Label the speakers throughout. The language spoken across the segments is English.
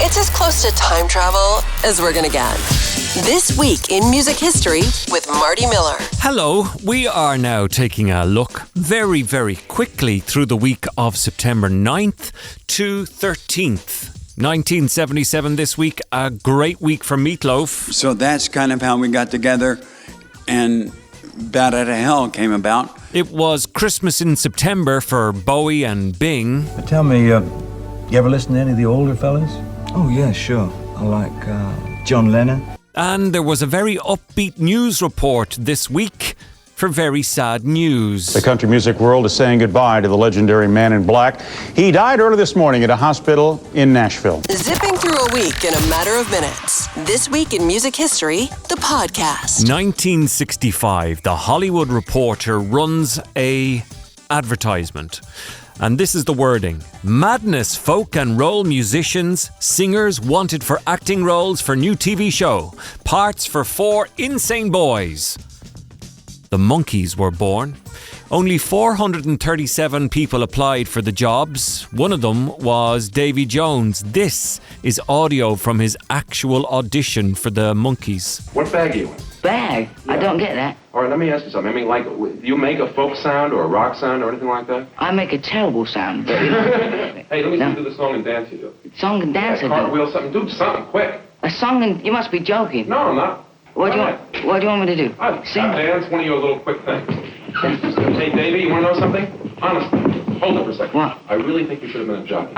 Speaker 1: It's as close to time travel as we're gonna get. This Week in Music History with Marty Miller.
Speaker 2: Hello, we are now taking a look very, very quickly through the week of September 9th to 13th. 1977 this week, a great week for Meatloaf.
Speaker 3: So that's kind of how we got together, and Bat Out of Hell came about.
Speaker 2: It was Christmas in September for Bowie and Bing.
Speaker 4: Tell me, you ever listen to any of the older fellas?
Speaker 5: Oh, yeah, sure. I like John Lennon.
Speaker 2: And there was a very upbeat news report this week for very sad news.
Speaker 6: The country music world is saying goodbye to the legendary Man in Black. He died early this morning at a hospital in Nashville.
Speaker 1: Zipping through a week in a matter of minutes. This Week in Music History, the podcast.
Speaker 2: 1965, The Hollywood Reporter runs a advertisement. And this is the wording. Madness folk and roll musicians, singers wanted for acting roles for new TV show. Parts for 4 insane boys. The Monkees were born. Only 437 people applied for the jobs. One of them was Davy Jones. This is audio from his actual audition for the Monkees.
Speaker 7: What bag are you in?
Speaker 8: Bag?
Speaker 7: Yeah.
Speaker 8: I don't get that.
Speaker 7: All right, let me ask you something. I mean, like, do you make a folk sound or a rock sound or anything like that?
Speaker 8: I make a terrible sound. But
Speaker 7: Hey, let me
Speaker 8: No.
Speaker 7: do the song and dance you do.
Speaker 8: Song and dance, I do.
Speaker 7: Cartwheel, something. Do something, quick.
Speaker 8: A song and... You must be joking.
Speaker 7: No, I'm not.
Speaker 8: What do you want? What do you want me to do?
Speaker 7: I'll dance one of your little quick things. Hey, Davey, you want to know something? Honestly, hold it for a second.
Speaker 8: What?
Speaker 7: I really think you should have been a jockey.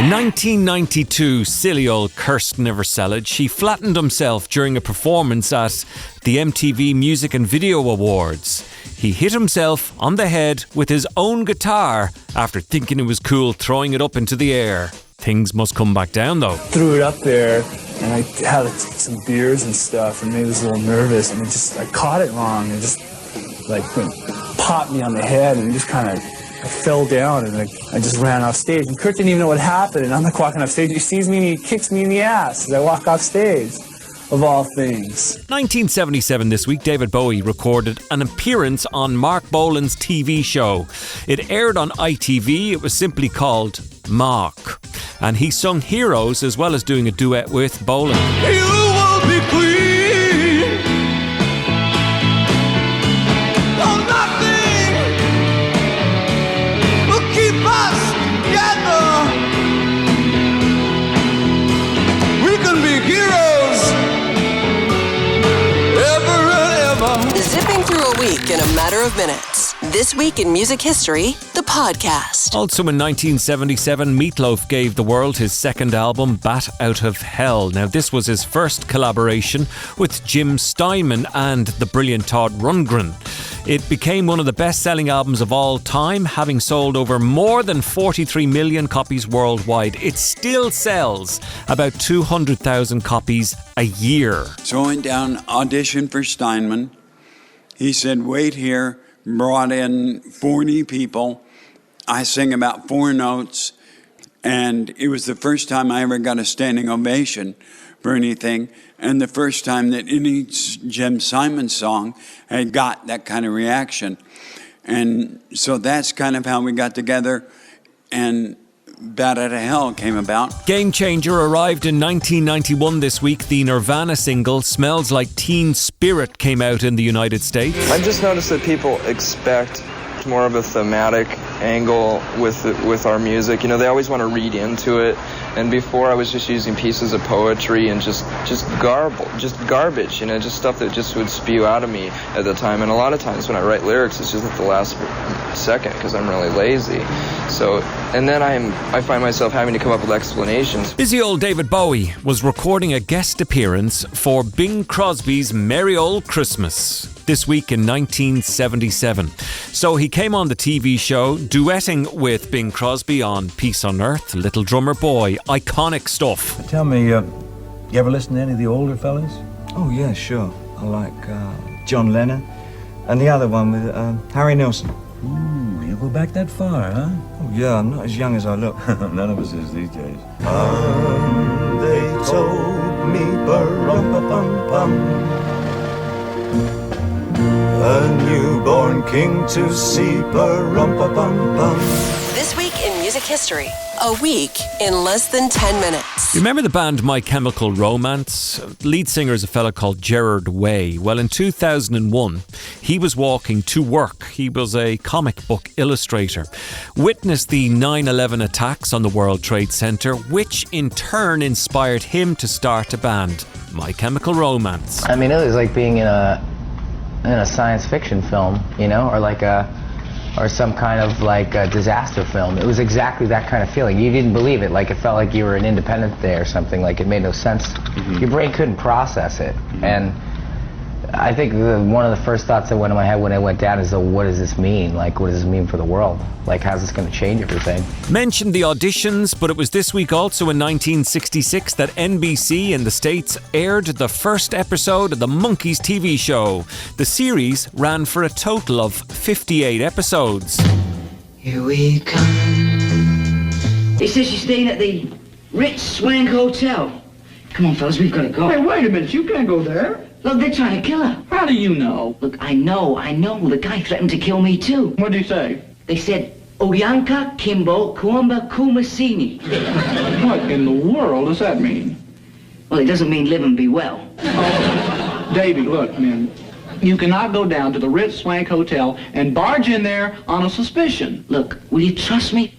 Speaker 2: 1992, silly old Kirsten Eversellage. He flattened himself during a performance at the MTV Music and Video Awards. He hit himself on the head with his own guitar after thinking it was cool throwing it up into the air. Things must come back down though.
Speaker 9: Threw it up there, and I had some beers and stuff, and maybe was a little nervous, and I caught it wrong, and just popped me on the head, and just kind of I fell down, and I just ran off stage. And Kurt didn't even know what happened, and I'm like walking off stage. He sees me, and he kicks me in the ass as I walk off stage. Of all things.
Speaker 2: 1977 this week, David Bowie recorded an appearance on Marc Bolan's TV show. It aired on ITV. It was simply called Marc. And he sung Heroes as well as doing a duet with Bolan.
Speaker 10: You will be queen. Oh, nothing will keep us together. We can be heroes.
Speaker 1: Zipping through a week in a matter of minutes. This Week in Music History, the podcast.
Speaker 2: Also in 1977, Meatloaf gave the world his second album, Bat Out of Hell. Now, this was his first collaboration with Jim Steinman and the brilliant Todd Rundgren. It became one of the best-selling albums of all time, having sold over more than 43 million copies worldwide. It still sells about 200,000 copies a year.
Speaker 3: So I went down, auditioned for Steinman. He said, wait here, brought in 40 people. I sang about 4 notes, and it was the first time I ever got a standing ovation for anything, and the first time that any Jim Simon song had got that kind of reaction. And so that's kind of how we got together, and Bat Out of Hell came about.
Speaker 2: Game Changer arrived in 1991 this week. The Nirvana single Smells Like Teen Spirit came out in the United States.
Speaker 11: I've just noticed that people expect more of a thematic angle with our music. You know, they always want to read into it. And before I was just using pieces of poetry and just garbage, you know, just stuff that just would spew out of me at the time. And a lot of times when I write lyrics, it's just at the last second because I'm really lazy. So, and then I find myself having to come up with explanations.
Speaker 2: Busy old David Bowie was recording a guest appearance for Bing Crosby's Merry Old Christmas this week in 1977. So he came on the TV show duetting with Bing Crosby on Peace on Earth, Little Drummer Boy, iconic stuff.
Speaker 4: Tell me, you ever listen to any of the older fellas?
Speaker 5: Oh, yeah, sure. I like John Lennon. And the other one with Harry Nilsson.
Speaker 4: Ooh, you go back that far, huh?
Speaker 5: Oh, yeah, I'm not as young as I look.
Speaker 4: None of us is these days.
Speaker 10: They told me, ba-rum-ba-bum-bum, a newborn king to see, ba-rum-ba-bum-bum.
Speaker 1: This Week in Music music history. A week in less than 10 minutes.
Speaker 2: Remember the band My Chemical Romance? Lead singer is a fella called Gerard Way. Well, in 2001, he was walking to work. He was a comic book illustrator. Witnessed the 9/11 attacks on the World Trade Center, which in turn inspired him to start a band, My Chemical Romance.
Speaker 12: I mean, it was like being in a science fiction film, you know, or some kind of like a disaster film. It was exactly that kind of feeling. You didn't believe it. Like it felt like you were in Independence Day or something. Like it made no sense. Mm-hmm. Your brain couldn't process it. Mm-hmm. And I think one of the first thoughts that went in my head when I went down is, what does this mean? Like, what does this mean for the world? Like, how's this going to change everything?
Speaker 2: Mentioned the auditions, but it was this week also in 1966 that NBC in the States aired the first episode of the Monkees TV show. The series ran for a total of 58 episodes.
Speaker 8: Here we come. They said she's staying at the Ritz Swank Hotel. Come on, fellas, we've got to go.
Speaker 13: Hey, wait a minute, you can't go there.
Speaker 8: Look, they're trying to kill her.
Speaker 13: How do you know?
Speaker 8: Look, I know. The guy threatened to kill me, too.
Speaker 13: What did he say?
Speaker 8: They said, Oyanka Kimbo Kuamba Kumasini.
Speaker 13: What in the world does that mean?
Speaker 8: Well, it doesn't mean live and be well.
Speaker 13: Oh, Davey, look, man. You cannot go down to the Ritz Swank Hotel and barge in there on a suspicion.
Speaker 8: Look, will you trust me?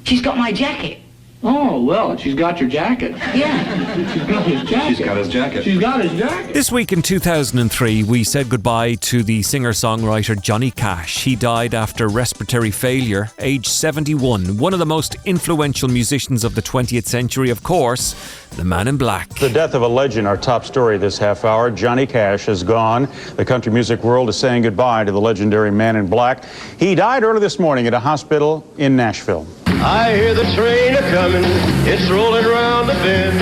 Speaker 8: She's got my jacket.
Speaker 13: Oh, well, she's got your jacket.
Speaker 8: Yeah.
Speaker 13: She's got his jacket.
Speaker 14: She's got his jacket.
Speaker 13: She's got his jacket.
Speaker 2: This week in 2003, we said goodbye to the singer-songwriter Johnny Cash. He died after respiratory failure, aged 71. One of the most influential musicians of the 20th century, of course, the Man in Black.
Speaker 6: The death of a legend, our top story this half hour. Johnny Cash is gone. The country music world is saying goodbye to the legendary Man in Black. He died early this morning at a hospital in Nashville.
Speaker 10: I hear the train a-comin', it's rolling around the bend,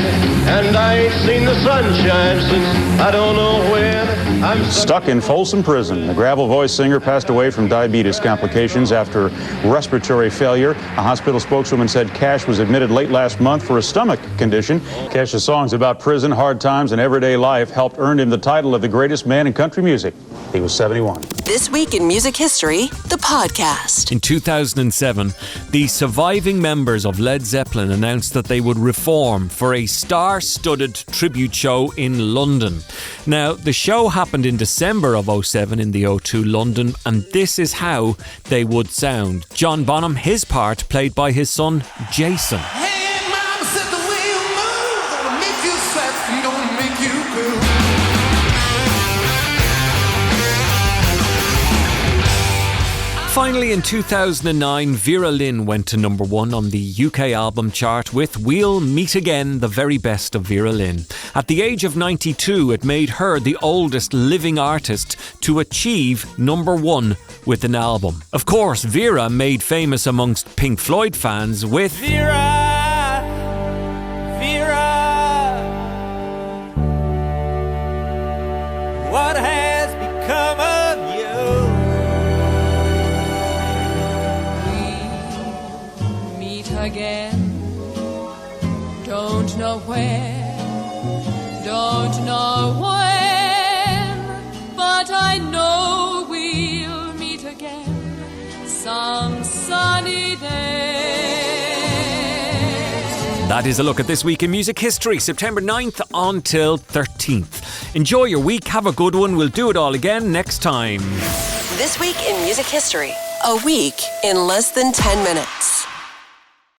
Speaker 10: and I ain't seen the sunshine since I don't know when. I'm
Speaker 6: stuck in Folsom Prison. The gravel voice singer passed away from diabetes complications after respiratory failure. A hospital spokeswoman said Cash was admitted late last month for a stomach condition. Cash's songs about prison, hard times, and everyday life helped earn him the title of the greatest man in country music. He was 71.
Speaker 1: This week in music history, the podcast.
Speaker 2: In 2007, the surviving members of Led Zeppelin announced that they would reform for a star-studded tribute show in London. Now, the show happened in December of 2007 in the O2 London, and this is how they would sound. John Bonham, his part played by his son Jason.
Speaker 10: Hey, mama said the way you move, gonna make you sweat, you don't make you cool.
Speaker 2: Finally, in 2009, Vera Lynn went to number 1 on the UK album chart with We'll Meet Again, the very best of Vera Lynn. At the age of 92, it made her the oldest living artist to achieve number 1 with an album. Of course, Vera made famous amongst Pink Floyd fans with
Speaker 10: Vera, what has become of you?
Speaker 15: Again, don't know where, don't know when, but I know we'll meet again some sunny day.
Speaker 2: That is a look at this week in music history, September 9th until 13th. Enjoy your week, have a good one. We'll do it all again next time.
Speaker 1: This week in music history, a week in less than 10 minutes.